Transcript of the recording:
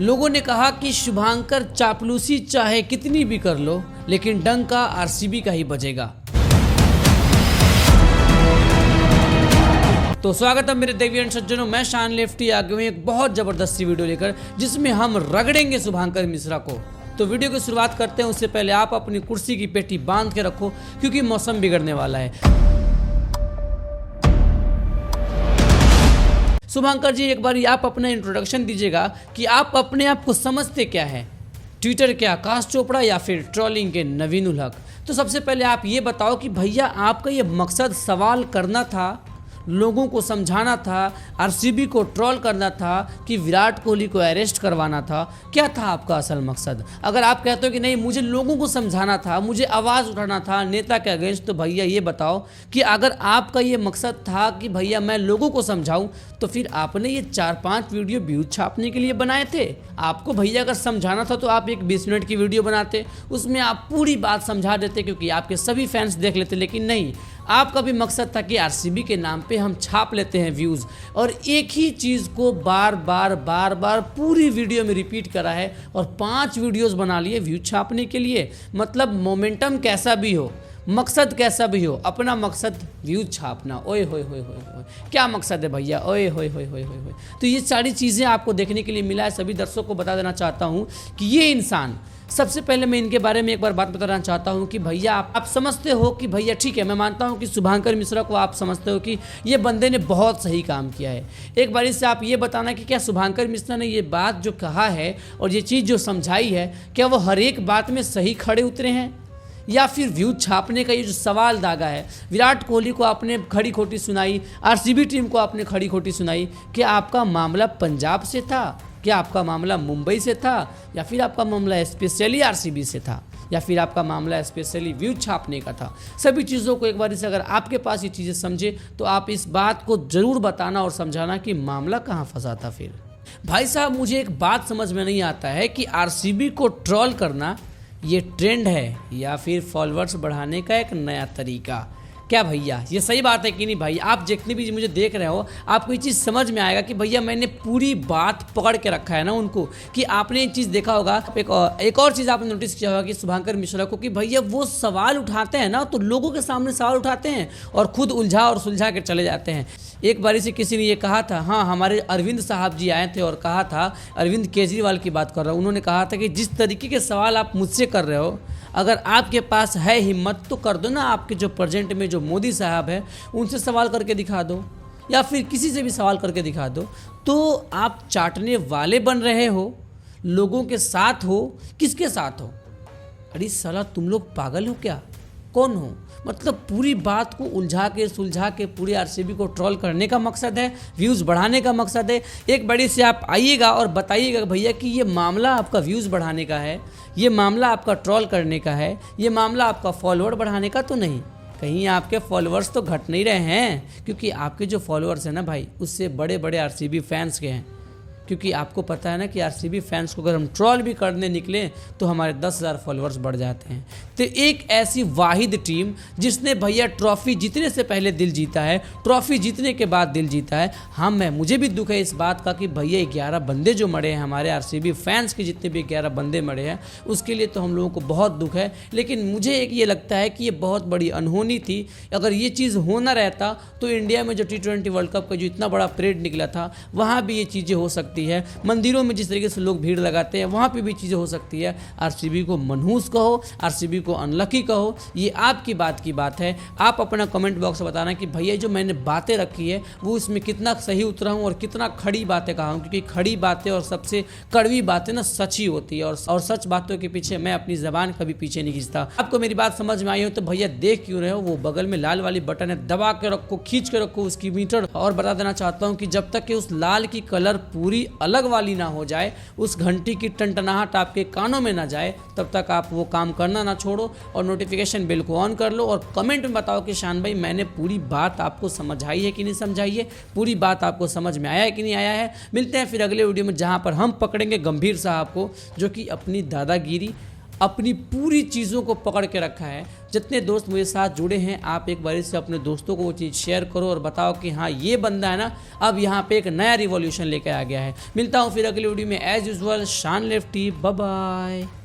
लोगों ने कहा कि शुभांकर चापलूसी चाहे कितनी भी कर लो, लेकिन डंका आरसीबी का ही बजेगा। तो स्वागत है मेरे देवी एंड सज्जनों, मैं शान लेफ्टी आ गए एक बहुत जबरदस्त सी वीडियो लेकर, जिसमें हम रगड़ेंगे शुभांकर मिश्रा को। तो वीडियो की शुरुआत करते हैं, उससे पहले आप अपनी कुर्सी की पेटी बांध के रखो क्योंकि मौसम बिगड़ने वाला है। शुभांकर जी, एक बार आप अपना इंट्रोडक्शन दीजिएगा कि आप अपने आप को समझते क्या है, ट्विटर के आकाश चोपड़ा या फिर ट्रोलिंग के नवीन उल हक। तो सबसे पहले आप ये बताओ कि भैया आपका ये मकसद सवाल करना था, लोगों को समझाना था, आरसीबी को ट्रोल करना था कि विराट कोहली को अरेस्ट करवाना था? क्या था आपका असल मकसद? अगर आप कहते हो कि नहीं मुझे लोगों को समझाना था, मुझे आवाज़ उठाना था नेता के अगेंस्ट, तो भैया ये बताओ कि अगर आपका ये मकसद था कि भैया मैं लोगों को समझाऊं, तो फिर आपने ये 4-5 वीडियो व्यूज छापने के लिए बनाए थे? आपको भैया अगर समझाना था तो आप एक 20 मिनट की वीडियो बनाते, उसमें आप पूरी बात समझा देते क्योंकि आपके सभी फैंस देख लेते। लेकिन नहीं, आपका भी मकसद था कि आरसीबी के नाम पे हम छाप लेते हैं व्यूज़, और एक ही चीज़ को बार बार पूरी वीडियो में रिपीट करा है और 5 वीडियोस बना लिए व्यूज छापने के लिए। मतलब मोमेंटम कैसा भी हो, मकसद कैसा भी हो, अपना मकसद व्यूज छापना। ओए होए होए होए होए, क्या मकसद है भैया? ओए होए होए होए होए। तो ये सारी चीज़ें आपको देखने के लिए मिला है। सभी दर्शकों को बता देना चाहता हूँ कि ये इंसान, सबसे पहले मैं इनके बारे में एक बार बात बताना चाहता हूं कि भैया आप समझते हो कि भैया ठीक है, मैं मानता हूं कि शुभांकर मिश्रा को आप समझते हो कि ये बंदे ने बहुत सही काम किया है। एक बार इससे आप ये बताना कि क्या शुभांकर मिश्रा ने ये बात जो कहा है और ये चीज़ जो समझाई है, क्या वो हर एक बात में सही खड़े उतरे हैं, या फिर व्यूज छापने का ये जो सवाल दागा है, विराट कोहली को आपने खड़ी खोटी सुनाई, आरसीबी टीम को आपने खड़ी खोटी सुनाई, क्या आपका मामला पंजाब से था, क्या आपका मामला मुंबई से था, या फिर आपका मामला स्पेशली आरसीबी से था, या फिर आपका मामला स्पेशली व्यूज छापने का था? सभी चीज़ों को एक बार से अगर आपके पास ये चीज़ें समझे तो आप इस बात को ज़रूर बताना और समझाना कि मामला कहाँ फंसा था। फिर भाई साहब, मुझे एक बात समझ में नहीं आता है कि आरसीबी को ट्रोल करना ये ट्रेंड है या फिर फॉलोअर्स बढ़ाने का एक नया तरीका? क्या भैया ये सही बात है कि नहीं? भाई आप जितने भी मुझे देख रहे हो, आपको ये चीज़ समझ में आएगा कि भैया मैंने पूरी बात पकड़ के रखा है ना उनको, कि आपने ये चीज़ देखा होगा। एक और चीज़ आपने नोटिस किया होगा कि शुभांकर मिश्रा को, कि भैया वो सवाल उठाते हैं ना, तो लोगों के सामने सवाल उठाते हैं और खुद उलझा और सुलझा के चले जाते हैं। एक बारी से किसी ने ये कहा था, हाँ हमारे अरविंद साहब जी आए थे और कहा था, अरविंद केजरीवाल की बात कर रहा हूँ, उन्होंने कहा था कि जिस तरीके के सवाल आप मुझसे कर रहे हो, अगर आपके पास है हिम्मत तो कर दो ना, आपके जो प्रेजेंट में जो मोदी साहब है उनसे सवाल करके दिखा दो, या फिर किसी से भी सवाल करके दिखा दो। तो आप चाटने वाले बन रहे हो, लोगों के साथ हो, किसके साथ हो? अरे साला तुम लोग पागल हो क्या? कौन हो? मतलब पूरी बात को उलझा के सुलझा के पूरी आरसीबी को ट्रोल करने का मकसद है, व्यूज़ बढ़ाने का मकसद है। एक बड़ी से आप आइएगा और बताइएगा भैया कि ये मामला आपका व्यूज़ बढ़ाने का है, ये मामला आपका ट्रोल करने का है, ये मामला आपका फॉलोअर बढ़ाने का तो नहीं। कहीं आपके फॉलोअर्स तो घट नहीं रहे हैं, क्योंकि आपके जो फॉलोअर्स हैं ना भाई, उससे बड़े बड़े आरसीबी फैंस के हैं। क्योंकि आपको पता है ना कि आरसीबी फैंस को अगर हम ट्रोल भी करने निकले तो हमारे 10,000 फॉलोअर्स बढ़ जाते हैं। तो एक ऐसी वाहिद टीम जिसने भैया ट्रॉफी जीतने से पहले दिल जीता है, ट्रॉफी जीतने के बाद दिल जीता है। हाँ, मुझे भी दुख है इस बात का कि भैया 11 बंदे जो मरे हैं, हमारे आरसीबी फैंस के जितने भी 11 बंदे मरे हैं, उसके लिए तो हम लोगों को बहुत दुख है। लेकिन मुझे एक ये लगता है कि ये बहुत बड़ी अनहोनी थी। अगर ये चीज़ होना रहता तो इंडिया में जो T20 वर्ल्ड कप का जो इतना बड़ा परेड निकला था, वहाँ भी ये चीज़ें हो सकती है। मंदिरों में जिस तरीके से लोग भीड़ लगाते हैं, वहाँ पे भी चीज़ें हो सकती है। आरसीबी को मनहूस कहो, आरसीबी को अनलकी कहो, ये आपकी बात की बात है। आप अपना कमेंट बॉक्स में बताना कि भैया जो मैंने बातें रखी है वो इसमें कितना सही उतरा हूँ और कितना खड़ी बातें कहा हूँ, क्योंकि खड़ी बातें और सबसे कड़वी बातें ना सच ही होती है, और सच बातों के पीछे मैं अपनी ज़बान कभी पीछे नहीं खींचता। आपको मेरी बात समझ में आई हो तो भैया देख क्यों रहे हो, वो बगल में लाल वाली बटन है, दबा के रखो, खींच के रखो उसकी मीटर। और बता देना चाहता हूँ कि जब तक कि उस लाल की कलर पूरी अलग वाली ना हो जाए, उस घंटी की टनटनाहट आपके कानों में ना जाए, तब तक आप वो काम करना ना छोड़ो और नोटिफिकेशन बेल को ऑन कर लो और कमेंट में बताओ कि शान भाई मैंने पूरी बात आपको समझाई है कि नहीं समझाई है, पूरी बात आपको समझ में आया है कि नहीं आया है। मिलते हैं फिर अगले वीडियो में, जहां पर हम पकड़ेंगे गंभीर साहब को, जो कि अपनी दादागिरी अपनी पूरी चीज़ों को पकड़ के रखा है। जितने दोस्त मेरे साथ जुड़े हैं, आप एक बार से अपने दोस्तों को वो चीज़ शेयर करो और बताओ कि हाँ ये बंदा है ना अब यहाँ पे एक नया रिवॉल्यूशन लेकर आ गया है। मिलता हूँ फिर अगली वीडियो में एज यूजुअल। शान लेफ्टी, बाय बाय।